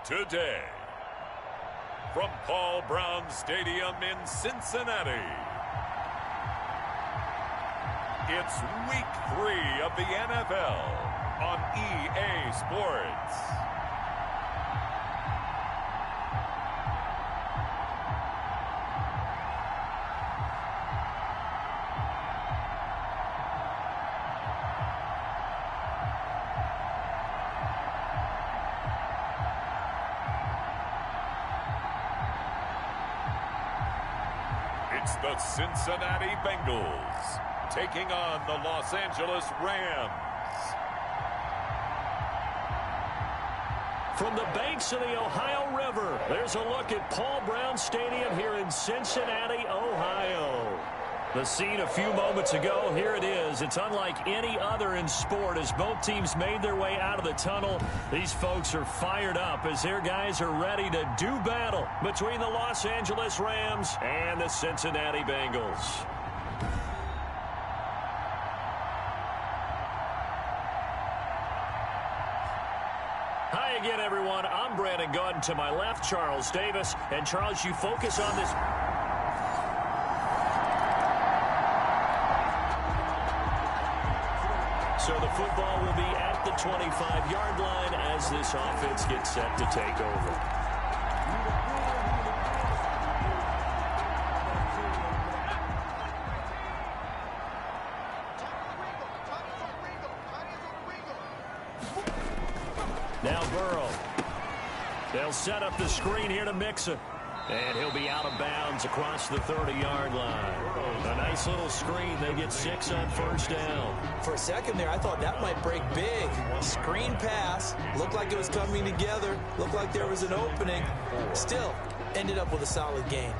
today. From Paul Brown Stadium in Cincinnati, it's Week 3 of the NFL on EA Sports. It's the Cincinnati Bengals taking on the Los Angeles Rams. From the banks of the Ohio River, there's a look at Paul Brown Stadium here in Cincinnati, Ohio. The scene a few moments ago, here it is. It's unlike any other in sport as both teams made their way out of the tunnel. These folks are fired up as their guys are ready to do battle between the Los Angeles Rams and the Cincinnati Bengals. Hi again, everyone. I'm Brandon Gordon. To my left, Charles Davis. And, Charles, you focus on this. So the football will be at the 25-yard line as this offense gets set to take over. Now Burrow. They'll set up the screen here to Mixon. And he'll be out of bounds across the 30-yard line. A nice little screen. They get 6 on first down. For a second there, I thought that might break big. Screen pass. Looked like it was coming together. Looked like there was an opening. Still, ended up with a solid gain.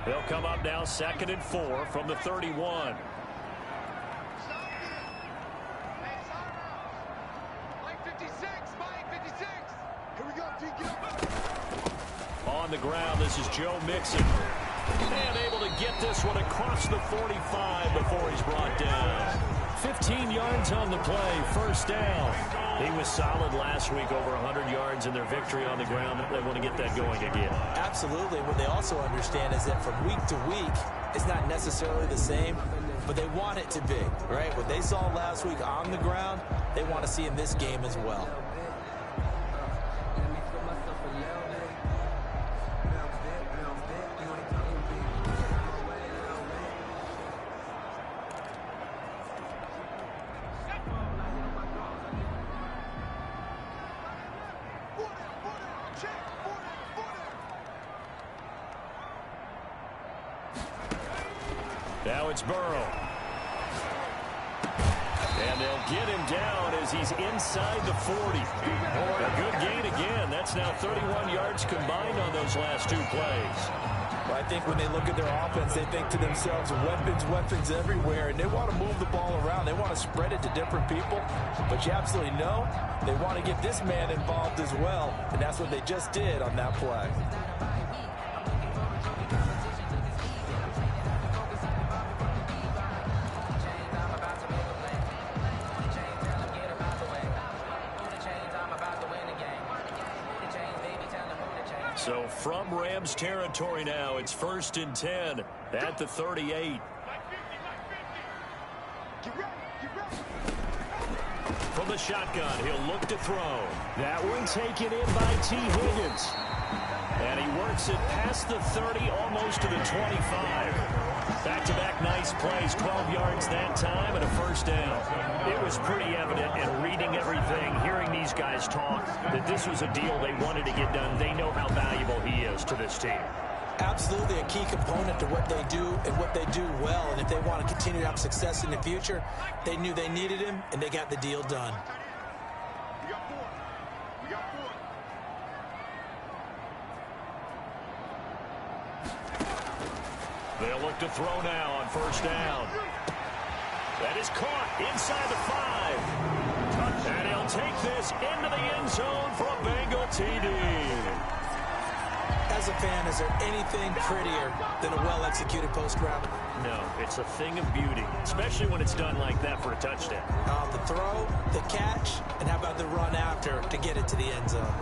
They'll come up now 2nd and 4 from the 31. On the ground, this is Joe Mixon. And able to get this one across the 45 before he's brought down. 15 yards on the play, first down. He was solid last week, over 100 yards in their victory on the ground. They want to get that going again. Absolutely. What they also understand is that from week to week, it's not necessarily the same, but they want it to be, right? What they saw last week on the ground, they want to see in this game as well. Now it's Burrow. And they'll get him down as he's inside the 40. A good gain again. That's now 31 yards combined on those last 2 plays. Well, I think when they look at their offense, they think to themselves, weapons everywhere, and they want to move the ball around. They want to spread it to different people. But you absolutely know they want to get this man involved as well, and that's what they just did on that play. So from Rams territory now, it's 1st and 10 at the 38. From the shotgun, he'll look to throw. That one taken in by T. Higgins. And he works it past the 30, almost to the 25. Back-to-back nice plays, 12 yards that time and a first down. It was pretty evident in reading everything, hearing these guys talk, that this was a deal they wanted to get done. They know how valuable he is to this team. Absolutely a key component to what they do and what they do well. And if they want to continue to have success in the future, they knew they needed him, and they got the deal done. They'll look to throw now on first down. That is caught inside the 5. And he'll take this into the end zone for a Bengal TD. As as a fan, is there anything prettier than a well-executed post route? No, it's a thing of beauty, especially when it's done like that for a touchdown. The throw, the catch, and how about the run after to get it to the end zone?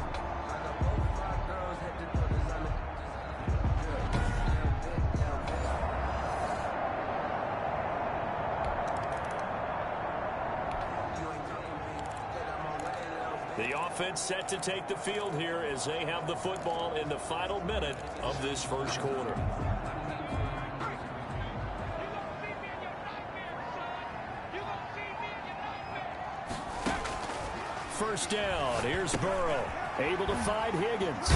The offense set to take the field here as they have the football in the final minute of this first quarter. First down. Here's Burrow. Able to find Higgins.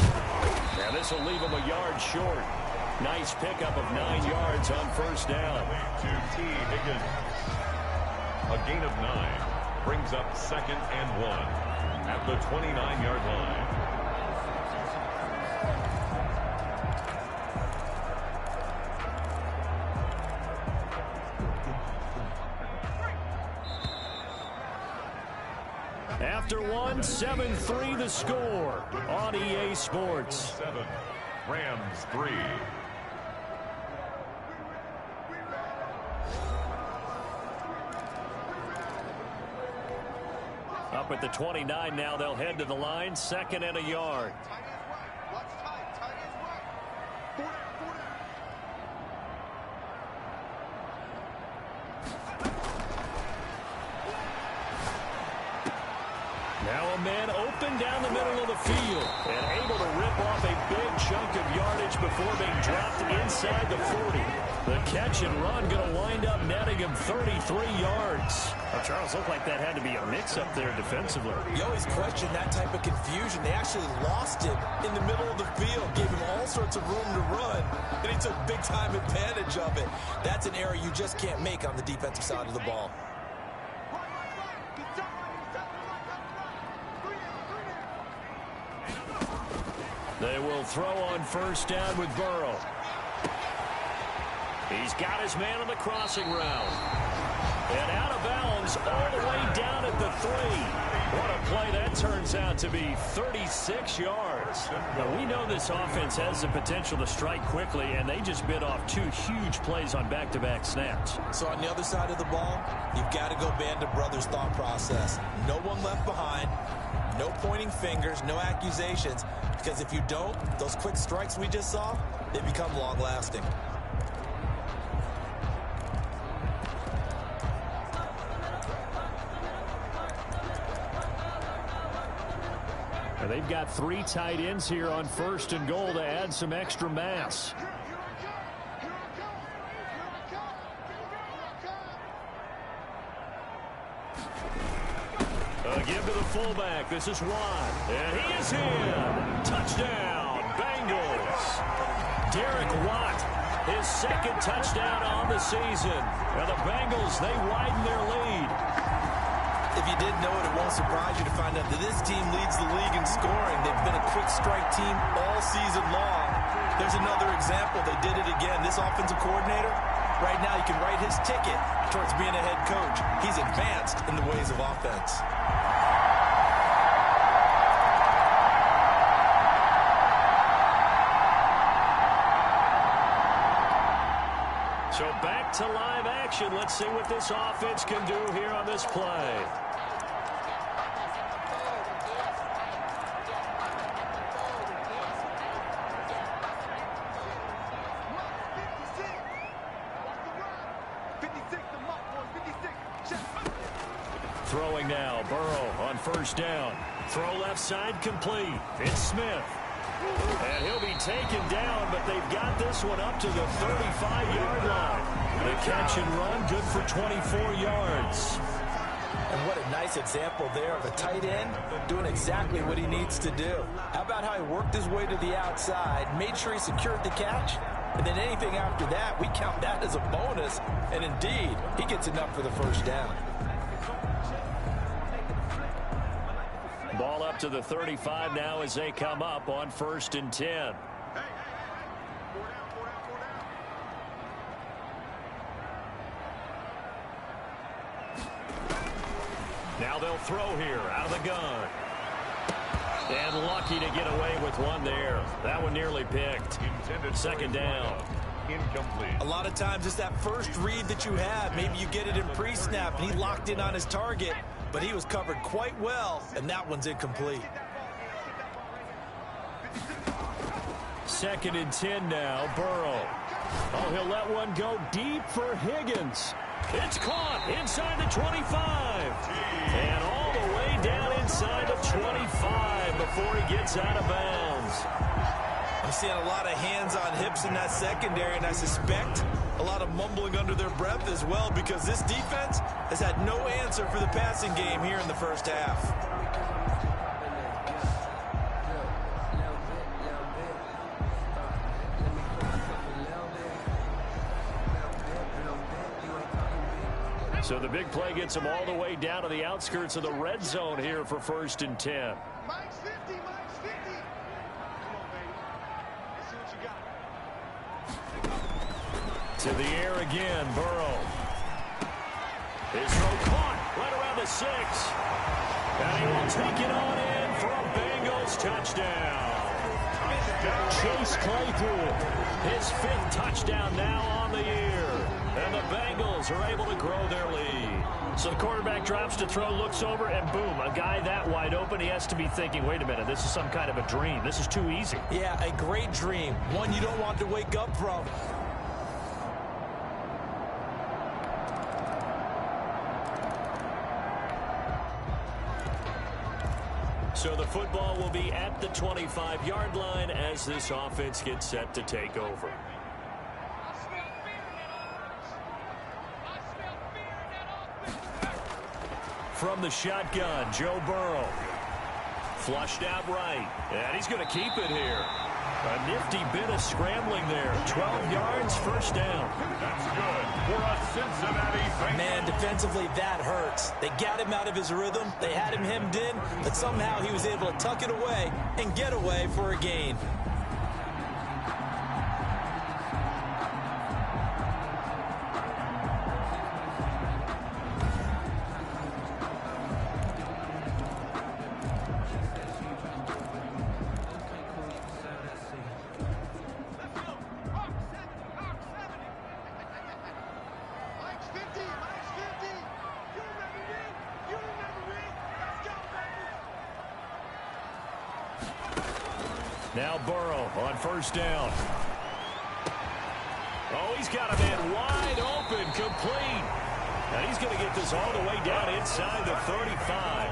Now this will leave him a yard short. Nice pickup of 9 yards on first down. To T. Higgins. A gain of 9 brings up 2nd and 1 at the 29-yard line. After one, 7-3 the score on EA Sports. 7, Rams 3. Up at the 29 now, they'll head to the line, 2nd and a yard. Now a man open down the middle of the field and able to rip off a big chunk of yardage before being dropped inside the 40. The catch and run going to wind up netting him 33 yards. Well, Charles, looked like that had to be a mix-up there defensively. You always question that type of confusion. They actually lost him in the middle of the field, gave him all sorts of room to run, and he took big-time advantage of it. That's an error you just can't make on the defensive side of the ball. They will throw on first down with Burrow. He's got his man on the crossing route. And out of bounds all the way down at the 3. What a play that turns out to be, 36 yards. Now, we know this offense has the potential to strike quickly, and they just bit off 2 huge plays on back-to-back snaps. So on the other side of the ball, you've got to go Band of Brothers thought process. No one left behind, no pointing fingers, no accusations, because if you don't, those quick strikes we just saw, they become long-lasting. They've got 3 tight ends here on 1st and goal to add some extra mass. Give to the fullback. This is Watt. And he is in. Touchdown, Bengals. Derek Watt, his 2nd touchdown on the season. Now the Bengals, they widen their lead. If you didn't know it, it won't surprise you to find out that this team leads the league in scoring. They've been a quick strike team all season long. There's another example. They did it again. This offensive coordinator, right now, you can write his ticket towards being a head coach. He's advanced in the ways of offense. So back to live action. Let's see what this offense can do here on this play. Throwing now, Burrow on first down. Throw left side complete. It's Smith. And he'll be taken down, but they've got this one up to the 35-yard line. The catch and run, good for 24 yards. And what a nice example there of a tight end doing exactly what he needs to do. How about how he worked his way to the outside, made sure he secured the catch, and then anything after that, we count that as a bonus. And indeed, he gets enough for the first down. Ball up to the 35 now as they come up on 1st and 10. Now they'll throw here out of the gun. And lucky to get away with one there. That one nearly picked. Second down. Incomplete. A lot of times it's that first read that you have. Maybe you get it in pre-snap, and he locked in on his target, but he was covered quite well, and that one's incomplete. 2nd and 10 now, Burrow. Oh, he'll let one go deep for Higgins. It's caught inside the 25. And all the way down inside the 25 before he gets out of bounds. I'm seeing a lot of hands on hips in that secondary, and I suspect a lot of mumbling under their breath as well, because this defense has had no answer for the passing game here in the first half. So the big play gets him all the way down to the outskirts of the red zone here for 1st and 10. Mike's 50, Mike's 50. Come on, baby. Let's see what you got. To the air again, Burrow. His throw caught right around the 6. And he will take it on in for a Bengals touchdown. Chase Claypool, his 5th touchdown now on the year. And the Bengals are able to grow their lead. So the quarterback drops to throw, looks over, and boom, a guy that wide open, he has to be thinking, wait a minute, this is some kind of a dream. This is too easy. Yeah, a great dream. One you don't want to wake up from. So the football will be at the 25-yard line as this offense gets set to take over. From the shotgun, Joe Burrow. Flushed out right. And he's going to keep it here. A nifty bit of scrambling there. 12 yards, first down. That's good for a Cincinnati Bengals. Man, defensively, that hurts. They got him out of his rhythm. They had him hemmed in, but somehow he was able to tuck it away and get away for a gain. Mike's 50, Mike's 50. You remember me? You remember me? Let's go, baby. Now Burrow on first down. Oh, he's got a man wide open, complete. And he's going to get this all the way down inside the 35.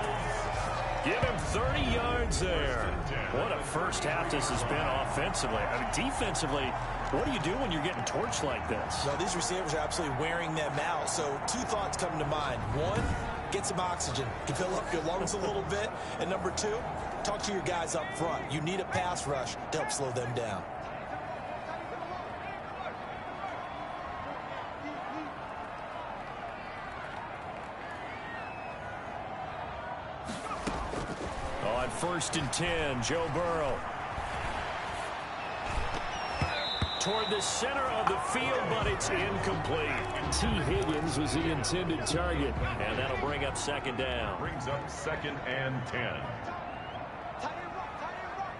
Give him 30 yards there. What a first half this has been offensively. I mean, defensively, what do you do when you're getting torched like this? No, these receivers are absolutely wearing them out. So 2 thoughts come to mind. 1, get some oxygen to fill up your lungs a little bit. And number 2, talk to your guys up front. You need a pass rush to help slow them down. On 1st and 10, Joe Burrow. Toward the center of the field, but it's incomplete. T. Higgins was the intended target, and that'll bring up 2nd down. Brings up 2nd and 10. Tight end right, tight end right.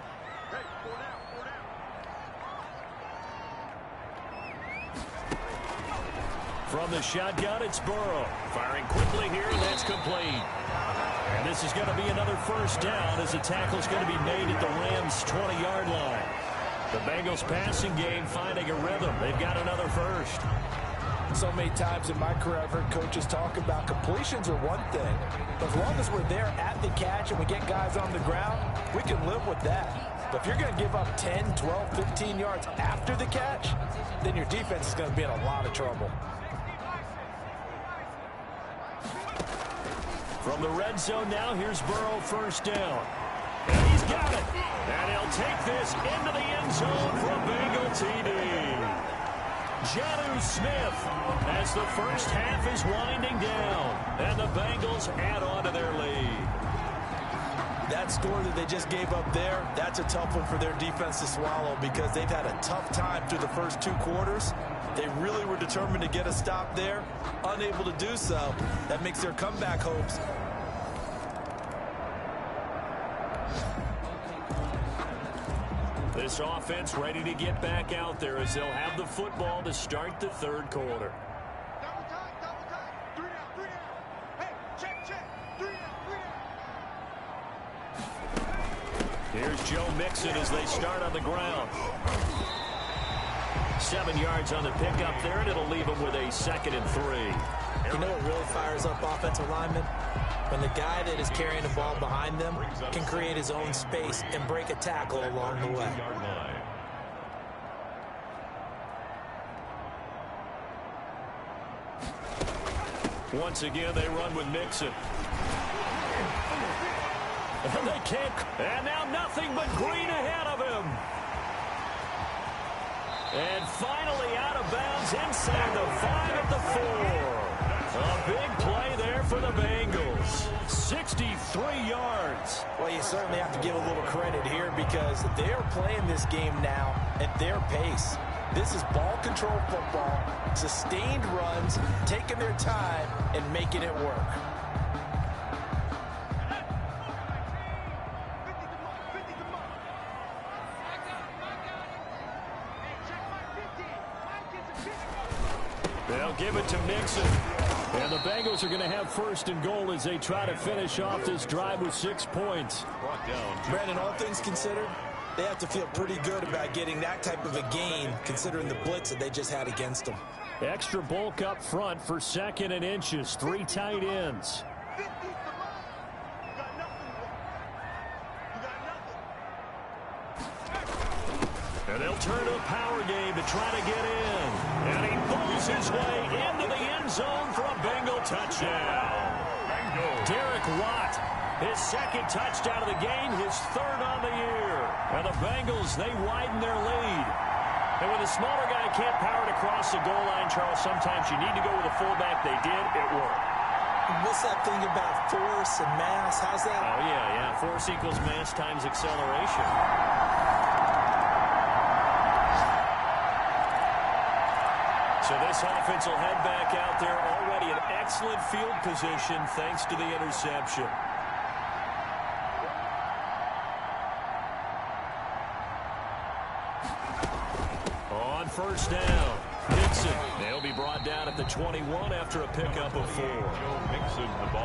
Hey, 4 down, 4 down. From the shotgun, it's Burrow. Firing quickly here, and that's complete. And this is going to be another first down as the tackle's going to be made at the Rams' 20-yard line. The Bengals passing game finding a rhythm. They've got another first. So many times in my career, I've heard coaches talk about completions are one thing. But as long as we're there at the catch and we get guys on the ground, we can live with that. But if you're going to give up 10, 12, 15 yards after the catch, then your defense is going to be in a lot of trouble. From the red zone now, here's Burrow, first down. And he's got it. And he'll take this into the end zone for a Bengal TD. Jonnu Smith as the first half is winding down. And the Bengals add on to their lead. That score that they just gave up there, that's a tough one for their defense to swallow because they've had a tough time through the first 2 quarters. They really were determined to get a stop there, unable to do so. That makes their comeback hopes This offense ready to get back out there as they'll have the football to start the third quarter. Double time, double time. 3 down, 3 down. Hey, check, check. 3 down, 3 down. Here's Joe Mixon as they start on the ground. 7 yards on the pickup there, and it'll leave them with a 2nd and 3. You know what really fires up offensive linemen? When the guy that is carrying the ball behind them can create his own space and break a tackle along the way. Once again, they run with Mixon. And they can't. And now nothing but green ahead of him. And finally out of bounds inside the 5 at the 4. A big play there for the Bengals. 63 yards. Well, you certainly have to give a little credit here because they're playing this game now at their pace. This is ball control football, sustained runs, taking their time, and making it work. They'll give it to Mixon. And the Bengals are going to have 1st and goal as they try to finish off this drive with 6 points. Brandon, all things considered, they have to feel pretty good about getting that type of a gain considering the blitz that they just had against them. Extra bulk up front for 2nd and inches. 3 tight ends. And they'll turn to a power game to try to get in. And he pulls his way into the end zone for a Bengal touchdown. Derek Watt, his 2nd touchdown of the game, his 3rd on the year. And the Bengals, they widen their lead. And when the smaller guy can't power it across the goal line, Charles, sometimes you need to go with a fullback. They did. It worked. What's that thing about force and mass? How's that? Oh, yeah. Force equals mass times acceleration. So this offense will head back out there, already in excellent field position thanks to the interception. On 1st down, Mixon. They'll be brought down at the 21 after a pickup of 4.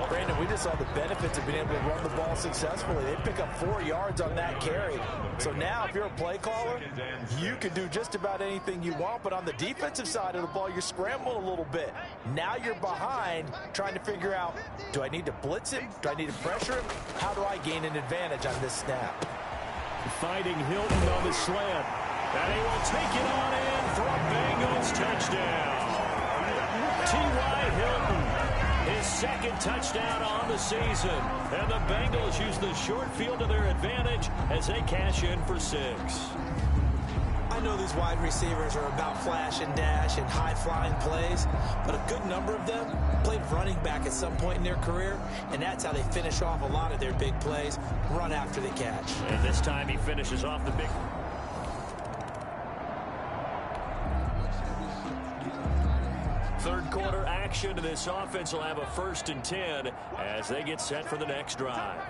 Brandon, we just saw the benefits of being able to run the ball successfully. They pick up 4 yards on that carry. So now if you're a play caller, you can do just about anything you want. But on the defensive side of the ball, you're scrambling a little bit. Now you're behind trying to figure out, do I need to blitz him? Do I need to pressure him? How do I gain an advantage on this snap? Fighting Hilton on the slant. And he will take it on in for a Bengals touchdown. T.Y. Hilton, his 2nd touchdown on the season. And the Bengals use the short field to their advantage as they cash in for 6. I know these wide receivers are about flash and dash and high-flying plays, but a good number of them played running back at some point in their career, and that's how they finish off a lot of their big plays, run after the catch. And this time he finishes off the big... Third quarter action to this offense will have a 1st and 10 as they get set for the next drive.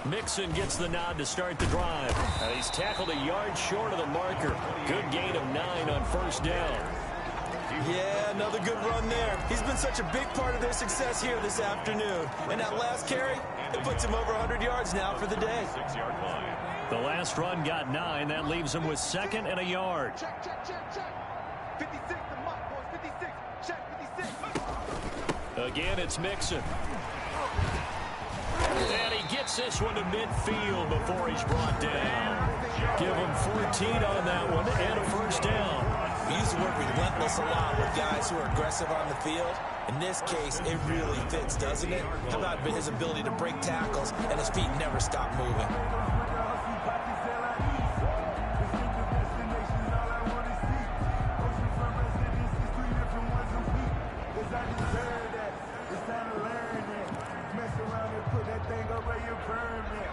Mixon gets the nod to start the drive. And he's tackled a yard short of the marker. Good gain of 9 on 1st down. Yeah, another good run there. He's been such a big part of their success here this afternoon. And that last carry, it puts him over 100 yards now for the day. 6-yard line. The last run got 9. That leaves him with 2nd and a yard. Check, check, check, check. 56, the mark, boys. 56. Check, 56. Again, it's Mixon. And he gets this one to midfield before he's brought down. Give him 14 on that one and a 1st down. We used to work relentless a lot with guys who are aggressive on the field. In this case, it really fits, doesn't it? How about his ability to break tackles and his feet never stop moving?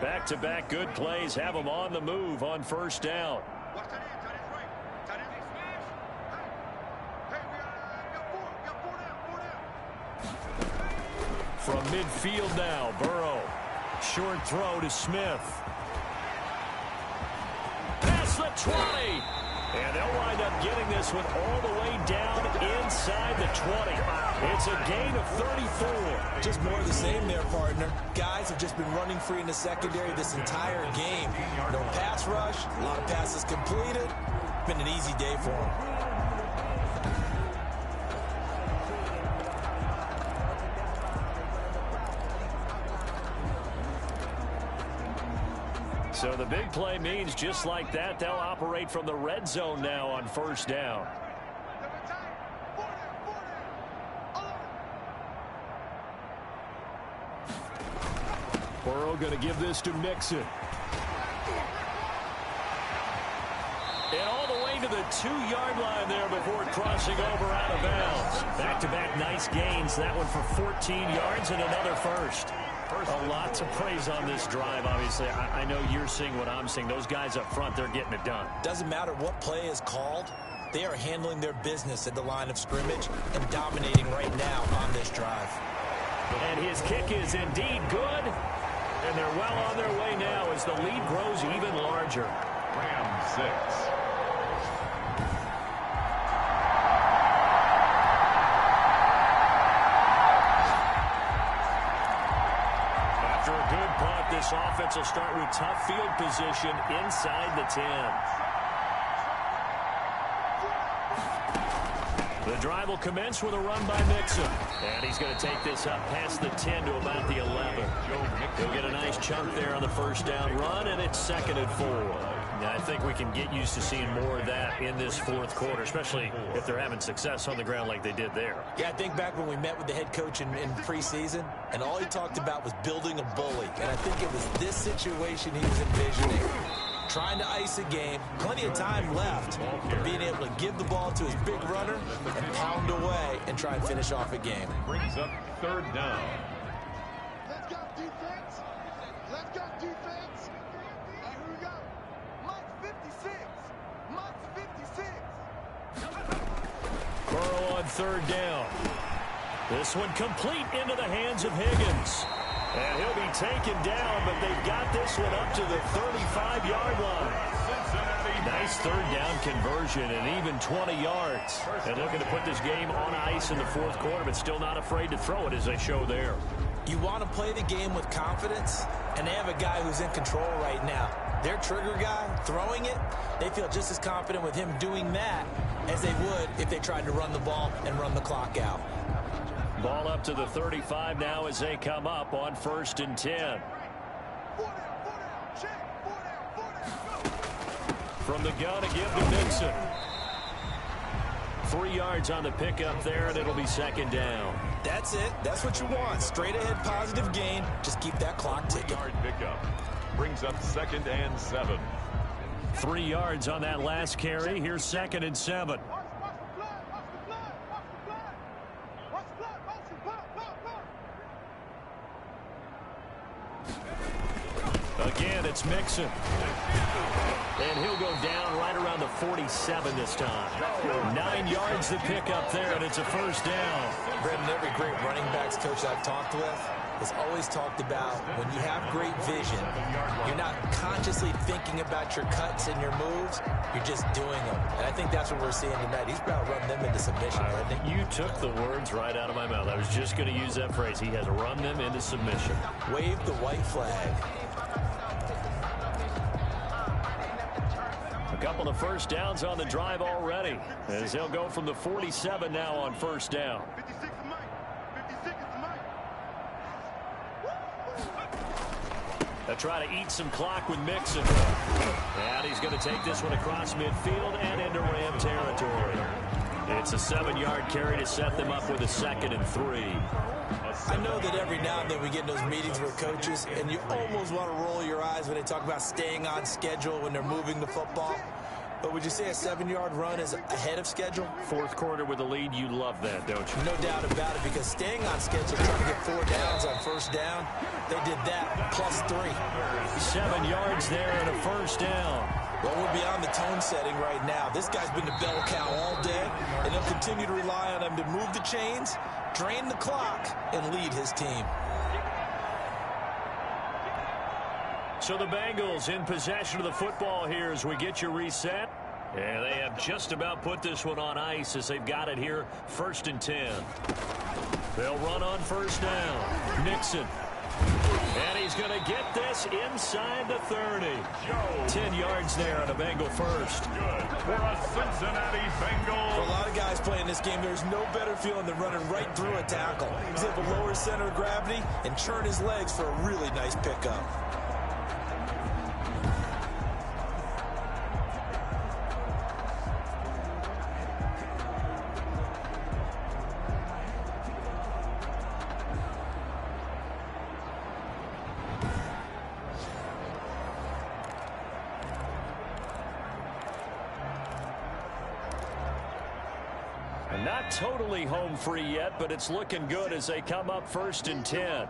Back-to-back good plays have them on the move on 1st down. Watch that end, tight end's right. Tight end smash. Hey, we got 4 down. From midfield now, Burrow. Short throw to Smith. across the 20. And they'll wind up getting this one all the way down inside the 20. It's a gain of 34. Just more of the same there, partner. Guys have just been running free in the secondary this entire game. No pass rush, a lot of passes completed. Been an easy day for them. So the big play means just like that, they'll operate from the red zone now on first down. Burrow going to give this to Mixon. And all the way to the 2-yard line there before crossing over out of bounds. Back-to-back nice gains. That one for 14 yards and another first. A lot to praise on this drive, obviously. I know you're seeing what I'm seeing. Those guys up front, they're getting it done. Doesn't matter what play is called. They are handling their business at the line of scrimmage and dominating right now on this drive. And his kick is indeed good. And they're well on their way now as the lead grows even larger. Rams 6. After a good punt, this offense will start with tough field position inside the 10. The drive will commence with a run by Mixon. And he's going to take this up past the 10 to about the 11. He'll get a nice chunk there on the first down run, and it's 2nd and 4. Now, I think we can get used to seeing more of that in this fourth quarter, especially if they're having success on the ground like they did there. Yeah, I think back when we met with the head coach in preseason, and all he talked about was building a bully. And I think it was this situation he was envisioning. Trying to ice a game, plenty of time left, but being able to give the ball to his big runner and pound away and try and finish off a game. Brings up 3rd down. Let's go, defense. Let's go, defense. Here we go. Mike 56. Mike 56. Burrow on 3rd down. This one complete into the hands of Higgins. And he'll be taken down, but they've got this one up to the 35-yard line. Nice 3rd down conversion and even 20 yards. And looking to put this game on ice in the fourth quarter, but still not afraid to throw it as they show there. You want to play the game with confidence, and they have a guy who's in control right now. Their trigger guy, throwing it, they feel just as confident with him doing that as they would if they tried to run the ball and run the clock out. Ball up to the 35 now as they come up on 1st and 10. From the gun to give to Mixon. 3 yards on the pickup there, and it'll be 2nd down. That's it. That's what you want. Straight ahead positive gain. Just keep that clock ticking. 3-yard pickup. Brings up 2nd and 7. 3 yards on that last carry. Here's 2nd and 7. Again, it's Mixon. And he'll go down right around the 47 this time. 9 yards to pick up there, and it's a 1st down. Brendan, every great running backs coach I've talked with has always talked about when you have great vision, you're not consciously thinking about your cuts and your moves, you're just doing them. And I think that's what we're seeing tonight. He's about to run them into submission, hasn't he? You took the words right out of my mouth. I was just going to use that phrase. He has run them into submission. Wave the white flag. A couple of 1st downs on the drive already, as he'll go from the 47 now on 1st down. 56 is Mike. 56 is Mike. They'll try to eat some clock with Mixon. And he's going to take this one across midfield and into Ram territory. It's a 7-yard carry to set them up with a 2nd and 3. I know that every now and then we get in those meetings with coaches, and you almost want to roll your eyes when they talk about staying on schedule when they're moving the football. But would you say a 7-yard run is ahead of schedule? Fourth quarter with the lead, you love that, don't you? No doubt about it, because staying on schedule, trying to get 4 downs on 1st down, they did that plus 3. 7 yards there and a 1st down. Well, we're beyond the tone setting right now. This guy's been the bell cow all day, and they'll continue to rely on him to move the chains, drain the clock, and lead his team. So the Bengals in possession of the football here as we get you reset. And they have just about put this one on ice as they've got it here, 1st and 10. They'll run on 1st down. Nixon. And he's going to get this inside the 30. 10 yards there on a Bengal first. Good for a Cincinnati Bengals. For a lot of guys playing this game, there's no better feeling than running right through a tackle. He's able to lower center of gravity and turn his legs for a really nice pickup. Not totally home free yet, but it's looking good as they come up 1st and 10. I'm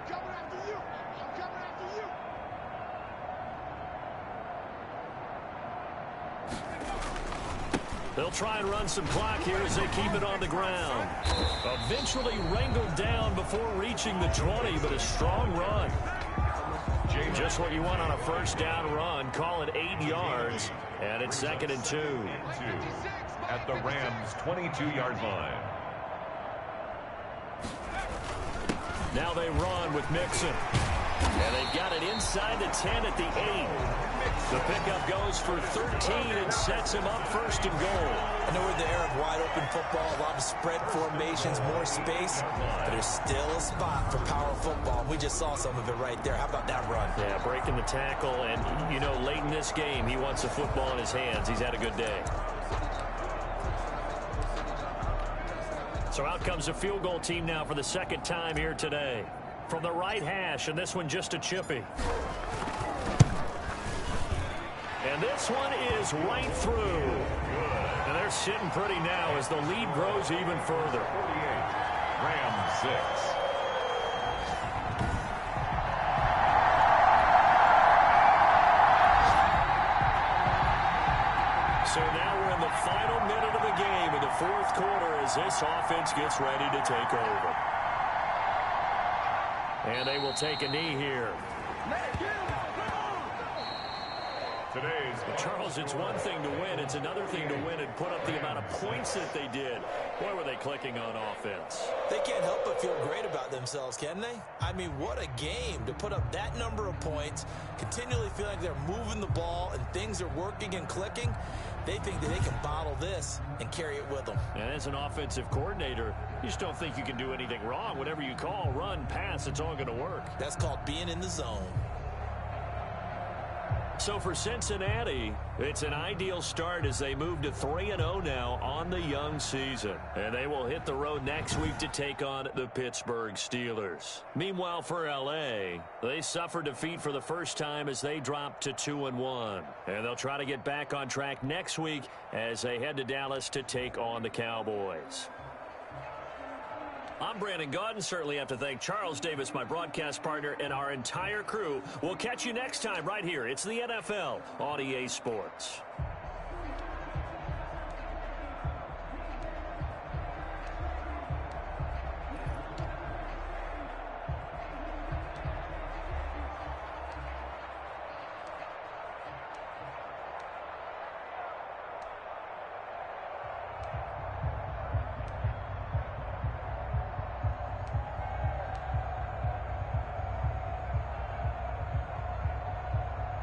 coming after you. I'm coming after you. They'll try and run some clock here as they keep it on the ground. Eventually wrangled down before reaching the 20, but a strong run. Just what you want on a 1st down run. Call it 8 yards, and it's 2nd and 2. At the Rams' 22-yard line. Now they run with Mixon. And they've got it inside the 10 at the 8. The pickup goes for 13 and sets him up 1st and goal. I know we're in the era of wide-open football, a lot of spread formations, more space, but there's still a spot for power football. We just saw some of it right there. How about that run? Yeah, breaking the tackle, and, you know, late in this game, he wants the football in his hands. He's had a good day. So out comes a field goal team now for the 2nd time here today. From the right hash, and this one just a chippy. And this one is right through. And they're sitting pretty now as the lead grows even further. 48, Rams 6. So now we're in the final minute of the game in the 4th quarter as this offense gets ready to take over. And they will take a knee here. Charles, it's one thing to win. It's another thing to win and put up the amount of points that they did. Boy, were they clicking on offense. They can't help but feel great about themselves, can they? I mean, what a game to put up that number of points, continually feel like they're moving the ball and things are working and clicking. They think that they can bottle this and carry it with them. And as an offensive coordinator, you just don't think you can do anything wrong. Whatever you call, run, pass, it's all going to work. That's called being in the zone. So for Cincinnati, it's an ideal start as they move to 3-0 now on the young season. And they will hit the road next week to take on the Pittsburgh Steelers. Meanwhile, for L.A., they suffered defeat for the first time as they dropped to 2-1. And they'll try to get back on track next week as they head to Dallas to take on the Cowboys. I'm Brandon Gaudin. Certainly have to thank Charles Davis, my broadcast partner, and our entire crew. We'll catch you next time right here. It's the NFL on EA Sports.